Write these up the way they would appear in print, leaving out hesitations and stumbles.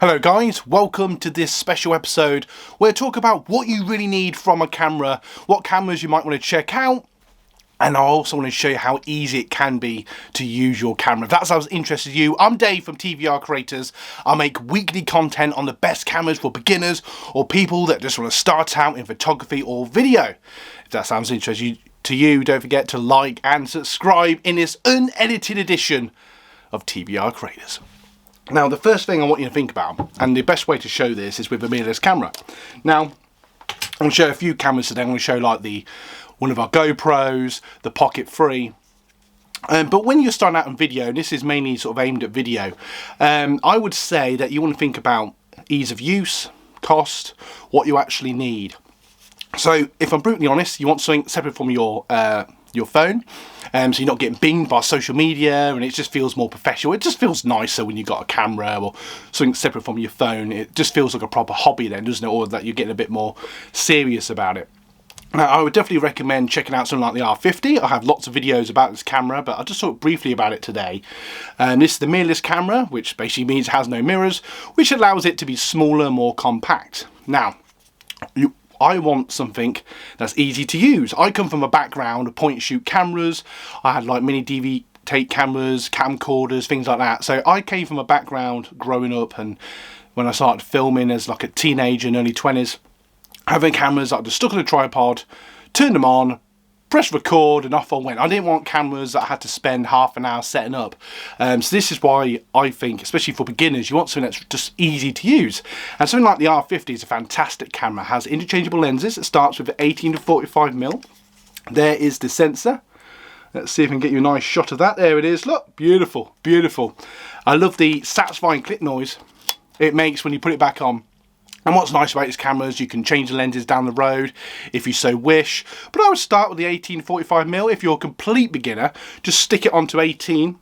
Hello guys, welcome to this special episode where I talk about what you really need from a camera, what cameras you might want to check out, and I also want to show you how easy it can be to use your camera. If that sounds interesting to you, I'm Dave from TVR Creators. I make weekly content on the best cameras for beginners or people that just want to start out in photography or video. If that sounds interesting to you, don't forget to like and subscribe in this unedited edition of TVR Creators. Now, the first thing I want you to think about, and the best way to show this is with a mirrorless camera. Now, I'm going to show a few cameras today. I'm going to show like one of our GoPros, the Pocket 3. But when you're starting out in video, and this is mainly sort of aimed at video, I would say that you want to think about ease of use, cost, what you actually need. So, if I'm brutally honest, you want something separate from your phone, so you're not getting binged by social media, and it just feels more professional. It just feels nicer when you've got a camera or something separate from your phone. It just feels like a proper hobby then, doesn't it? Or that you're getting a bit more serious about it. Now, I would definitely recommend checking out something like the R50. I have lots of videos about this camera, but I'll just talk briefly about it today. This is the mirrorless camera, which basically means it has no mirrors, which allows it to be smaller, more compact. Now, I want something that's easy to use. I come from a background of point and shoot cameras. I had like mini DV tape cameras, camcorders, things like that. So I came from a background growing up, and when I started filming as like a teenager in early 20s, having cameras that I just stuck on a tripod, turned them on, press record, and off I went. I didn't want cameras that I had to spend half an hour setting up. So this is why I think, especially for beginners, you want something that's just easy to use. And something like the R50 is a fantastic camera. It has interchangeable lenses. It starts with 18 to 45mm. There is the sensor. Let's see if I can get you a nice shot of that. There it is. Look, beautiful, beautiful. I love the satisfying click noise it makes when you put it back on. And what's nice about these cameras, you can change the lenses down the road if you so wish. But I would start with the 18-45mm. If you're a complete beginner, just stick it onto 18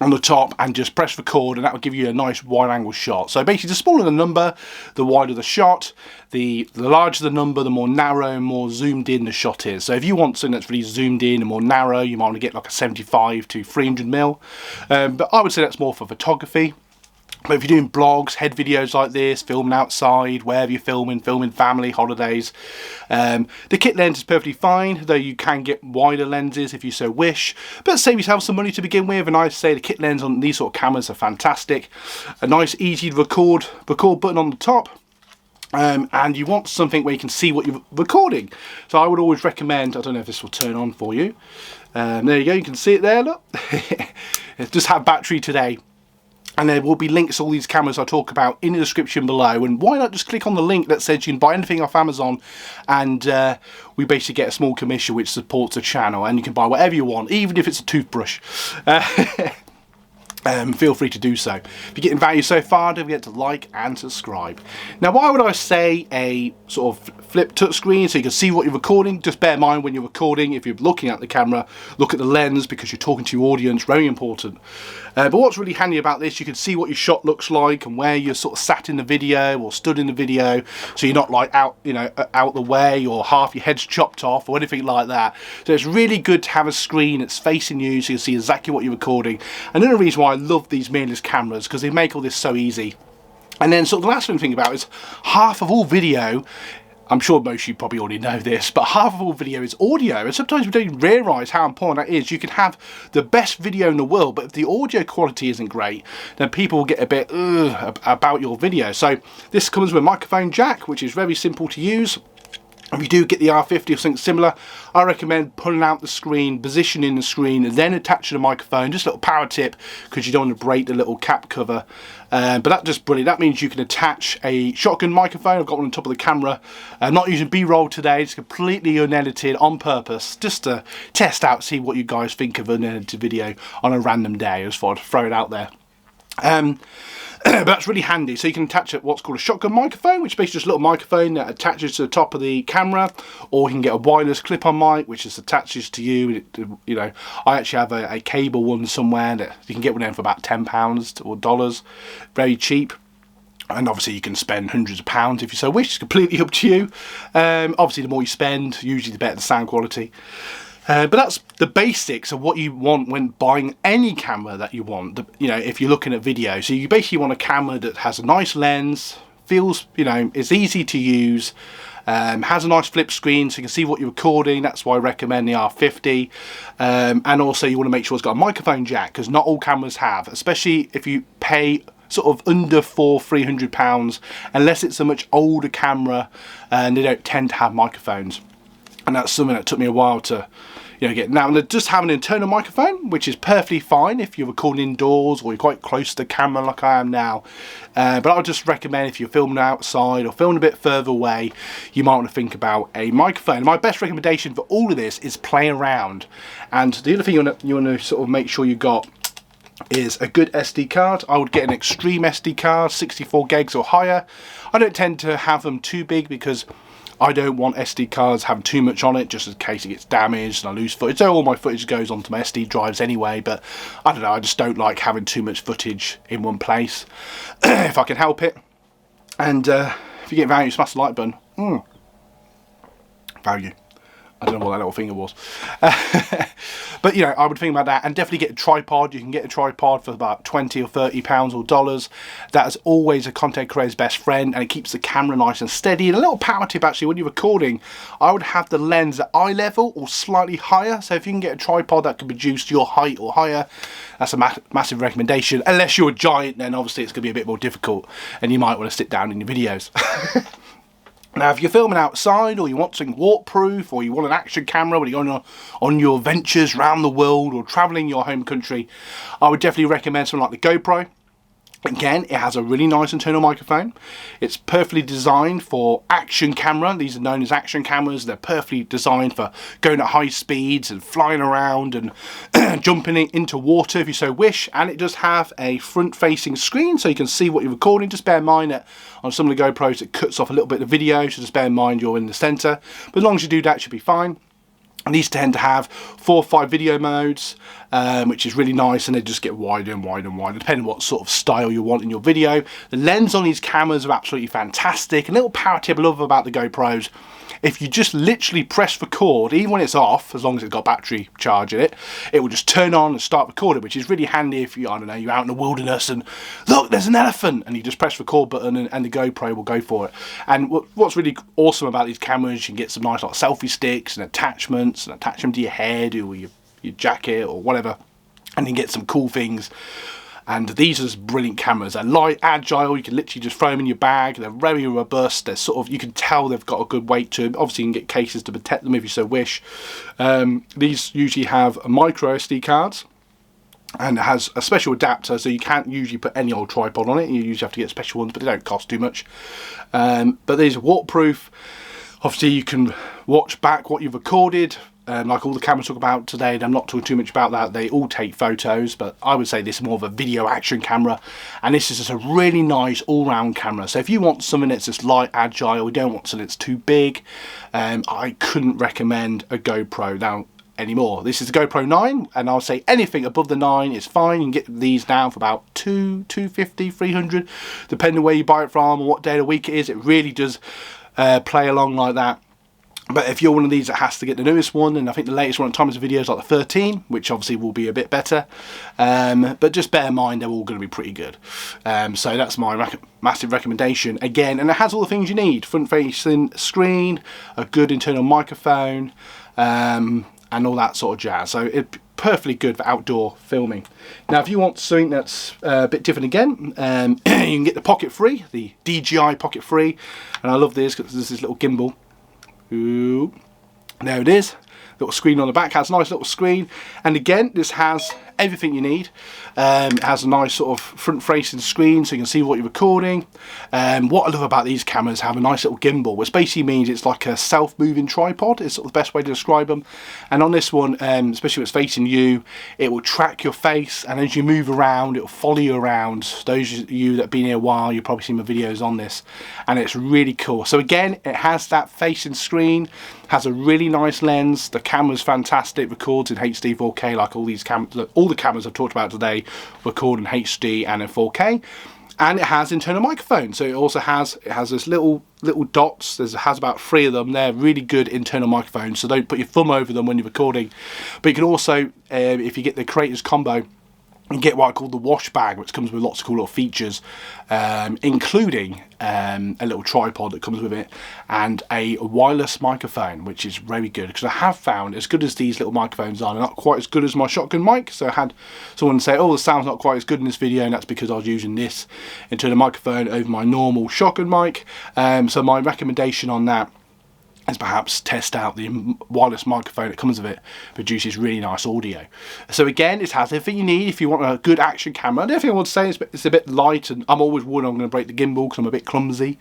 on the top and just press record, and that will give you a nice wide angle shot. So basically, the smaller the number, the wider the shot. The larger the number, the more narrow and more zoomed in the shot is. So if you want something that's really zoomed in and more narrow, you might want to get like a 75 to 300mm. But I would say that's more for photography. But if you're doing blogs, head videos like this, filming outside, wherever you're filming family, holidays, the kit lens is perfectly fine, though you can get wider lenses if you so wish. But save yourself some money to begin with, and I say the kit lens on these sort of cameras are fantastic. A nice, easy record button on the top. And you want something where you can see what you're recording. So I would always recommend, I don't know if this will turn on for you. There you go, you can see it there, look. It does have battery today. And there will be links to all these cameras I talk about in the description below. And why not just click on the link that says you can buy anything off Amazon, and we basically get a small commission which supports the channel, and you can buy whatever you want, even if it's a toothbrush. Feel free to do so. If you're getting value so far, don't forget to like and subscribe. Now, why would I say a sort of flip touchscreen so you can see what you're recording? Just bear in mind when you're recording, if you're looking at the camera, look at the lens because you're talking to your audience, very important. But what's really handy about this, you can see what your shot looks like and where you're sort of sat in the video or stood in the video, so you're not like out the way or half your head's chopped off or anything like that. So it's really good to have a screen that's facing you so you can see exactly what you're recording. Another reason why I love these mirrorless cameras, because they make all this so easy. And then sort of the last thing to think about is half of all video, I'm sure most of you probably already know this, but half of all video is audio, and sometimes we don't realise how important that is. You can have the best video in the world, but if the audio quality isn't great, then people will get a bit about your video. So this comes with a microphone jack, which is very simple to use. If you do get the R50 or something similar, I recommend pulling out the screen, positioning the screen, and then attaching the microphone. Just a little power tip, because you don't want to break the little cap cover. But that's just brilliant. That means you can attach a shotgun microphone. I've got one on top of the camera. I'm not using B-roll today. It's completely unedited on purpose, just to test out, see what you guys think of an unedited video on a random day. I just thought I'd throw it out there. But that's really handy. So you can attach what's called a shotgun microphone, which is basically just a little microphone that attaches to the top of the camera, or you can get a wireless clip-on mic which just attaches to you. You know, I actually have a cable one somewhere that you can get one in for about £10 or dollars, very cheap. And obviously you can spend hundreds of pounds if you so wish. It's completely up to you. Obviously the more you spend, usually the better the sound quality. But that's the basics of what you want when buying any camera that you want, you know, if you're looking at video. So you basically want a camera that has a nice lens, feels, you know, is easy to use, has a nice flip screen so you can see what you're recording. That's why I recommend the R50. And also you want to make sure it's got a microphone jack, because not all cameras have, especially if you pay sort of under £300, unless it's a much older camera, and they don't tend to have microphones. And that's something that took me a while to, you know, get. Now they just have an internal microphone, which is perfectly fine if you're recording indoors or you're quite close to the camera like I am now. But I would just recommend if you're filming outside or filming a bit further away, you might want to think about a microphone. My best recommendation for all of this is play around. And the other thing you want to sort of make sure you got is a good SD card. I would get an extreme SD card, 64 gigs or higher. I don't tend to have them too big because I don't want SD cards having too much on it, just in case it gets damaged and I lose footage. So all my footage goes onto my SD drives anyway, but I don't know, I just don't like having too much footage in one place if I can help it. And if you get value, smash the like button. Value. I don't know what that little finger was. But, you know, I would think about that, and definitely get a tripod. You can get a tripod for about £20 or £30 or dollars. That is always a content creator's best friend, and it keeps the camera nice and steady. And a little power tip, actually, when you're recording, I would have the lens at eye level or slightly higher. So if you can get a tripod that can produce your height or higher, that's a massive recommendation. Unless you're a giant, then obviously it's going to be a bit more difficult, and you might want to sit down in your videos. Now, if you're filming outside, or you want something waterproof, or you want an action camera when you're on your ventures around the world or traveling your home country, I would definitely recommend something like the GoPro. Again, it has a really nice internal microphone. It's perfectly designed for action camera. These are known as action cameras. They're perfectly designed for going at high speeds and flying around and jumping into water if you so wish. And it does have a front-facing screen so you can see what you're recording. Just bear in mind that on some of the GoPros it cuts off a little bit of video, so just bear in mind you're in the center. But as long as you do that, it should be fine. And these tend to have 4 or 5 video modes, which is really nice, and they just get wider and wider and wider, depending on what sort of style you want in your video. The lens on these cameras are absolutely fantastic. A little power tip I love about the GoPros: if you just literally press record, even when it's off, as long as it's got battery charge in it, it will just turn on and start recording, which is really handy if you, I don't know, you're out in the wilderness and look, there's an elephant, and you just press record button and the GoPro will go for it. And what's really awesome about these cameras, you can get some nice like selfie sticks and attachments and attach them to your head or your jacket or whatever, and you can get some cool things. And these are just brilliant cameras. They're light, agile, you can literally just throw them in your bag. They're very robust. They're sort of, you can tell they've got a good weight to them. Obviously you can get cases to protect them if you so wish. These usually have a micro SD cards, and it has a special adapter, so you can't usually put any old tripod on it. You usually have to get special ones, but they don't cost too much. But these are waterproof. Obviously you can watch back what you've recorded. Like all the cameras talk about today, and I'm not talking too much about that, they all take photos, but I would say this is more of a video action camera, and this is just a really nice all-round camera. So if you want something that's just light, agile, you don't want something that's too big, I couldn't recommend a GoPro now anymore. This is the GoPro 9, and I'll say anything above the 9 is fine. You can get these now for about $250, $300, depending on where you buy it from and what day of the week it is. It really does play along like that. But if you're one of these that has to get the newest one, and I think the latest one at time of the video is like the 13, which obviously will be a bit better. But just bear in mind they're all going to be pretty good. So that's my massive recommendation again, and it has all the things you need: front-facing screen, a good internal microphone, and all that sort of jazz. So it's perfectly good for outdoor filming. Now, if you want something that's a bit different again, you can get the Pocket Free, the DJI Pocket Free, and I love this because there's this little gimbal. Ooh, there it is. Little screen on the back, has a nice little screen, and again this has everything you need. It has a nice sort of front-facing screen so you can see what you're recording. What I love about these cameras, have a nice little gimbal, which basically means it's like a self-moving tripod. It's sort of the best way to describe them. And on this one, especially if it's facing you, it will track your face, and as you move around, it will follow you around. Those of you that have been here a while, you've probably seen my videos on this, and it's really cool. So again, it has that facing screen, has a really nice lens. The camera's fantastic, records in HD 4K like all these cameras. All the cameras I've talked about today record in HD and in 4K. And it has internal microphones, so it has this little dots. It has about 3 of them. They're really good internal microphones, so don't put your thumb over them when you're recording. But you can also, if you get the creators combo, and get what I call the wash bag, which comes with lots of cool little features, including a little tripod that comes with it, and a wireless microphone, which is very good, because I have found, as good as these little microphones are, they're not quite as good as my shotgun mic. So I had someone say, oh, the sound's not quite as good in this video, and that's because I was using this internal microphone over my normal shotgun mic. So my recommendation on that is perhaps test out the wireless microphone that comes with it. Produces really nice audio. So again, it has everything you need if you want a good action camera. The other thing I want to say is it's a bit light, and I'm always worried I'm going to break the gimbal because I'm a bit clumsy.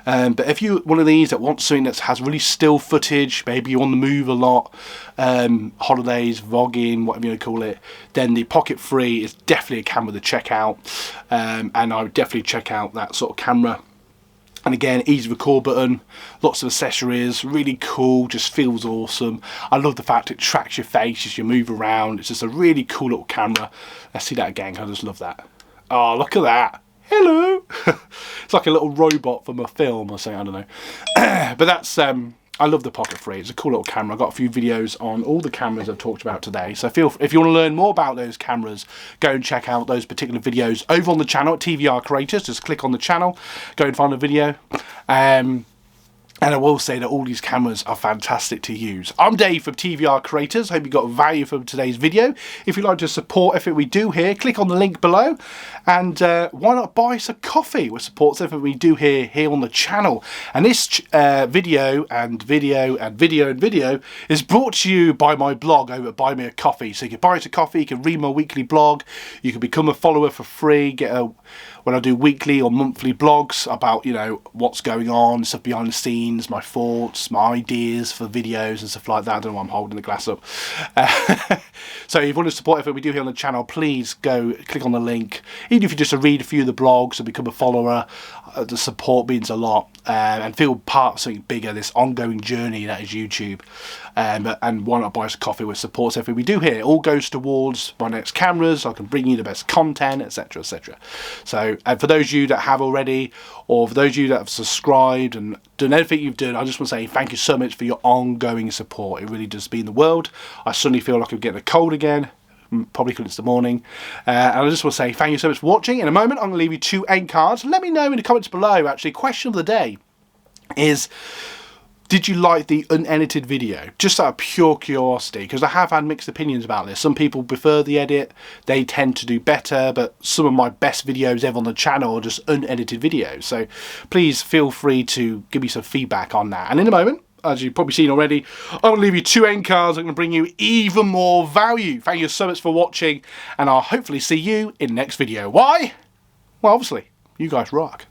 But if you're one of these that wants something that has really still footage, maybe you're on the move a lot, holidays, vlogging, whatever you want to call it, then the Pocket 3 is definitely a camera to check out. And I would definitely check out that sort of camera. And again, easy record button, lots of accessories, really cool, just feels awesome. I love the fact it tracks your face as you move around. It's just a really cool little camera. Let's see that again, I just love that. Oh, look at that. Hello. It's like a little robot from a film or something, I don't know. But that's, I love the Pocket 3. It's a cool little camera. I've got a few videos on all the cameras I've talked about today. So if you want to learn more about those cameras, go and check out those particular videos over on the channel at TVR Creators. Just click on the channel, go and find a video. And I will say that all these cameras are fantastic to use. I'm Dave from TVR Creators. Hope you got value from today's video. If you'd like to support everything we do here, click on the link below. And why not buy us a coffee, which supports everything we do here on the channel. And this video is brought to you by my blog over at Buy Me a Coffee. So you can buy us a coffee, you can read my weekly blog, you can become a follower for free, when I do weekly or monthly blogs about, you know, what's going on, stuff behind the scenes, my thoughts, my ideas for videos and stuff like that. I don't know why I'm holding the glass up. So if you want to support everything we do here on the channel, please go click on the link. Even if you just read a few of the blogs and become a follower, the support means a lot. And feel part of something bigger, this ongoing journey that is YouTube. And why not buy us a coffee, which supports everything we do here. It all goes towards my next cameras, so I can bring you the best content, etc, etc. So for those of you that have already, or for those of you that have subscribed and done everything you've done, I just want to say thank you so much for your ongoing support. It really does mean the world. I suddenly feel like I'm getting a cold again, probably because it's the morning. And I just want to say thank you so much for watching. In a moment, I'm going to leave you 2 end cards. Let me know in the comments below, actually. Question of the day is, did you like the unedited video? Just out of pure curiosity, because I have had mixed opinions about this. Some people prefer the edit, they tend to do better, but some of my best videos ever on the channel are just unedited videos. So please feel free to give me some feedback on that. And in a moment, as you've probably seen already, I'm going to leave you 2 end cards. I'm going to bring you even more value. Thank you so much for watching, and I'll hopefully see you in the next video. Why? Well, obviously, you guys rock.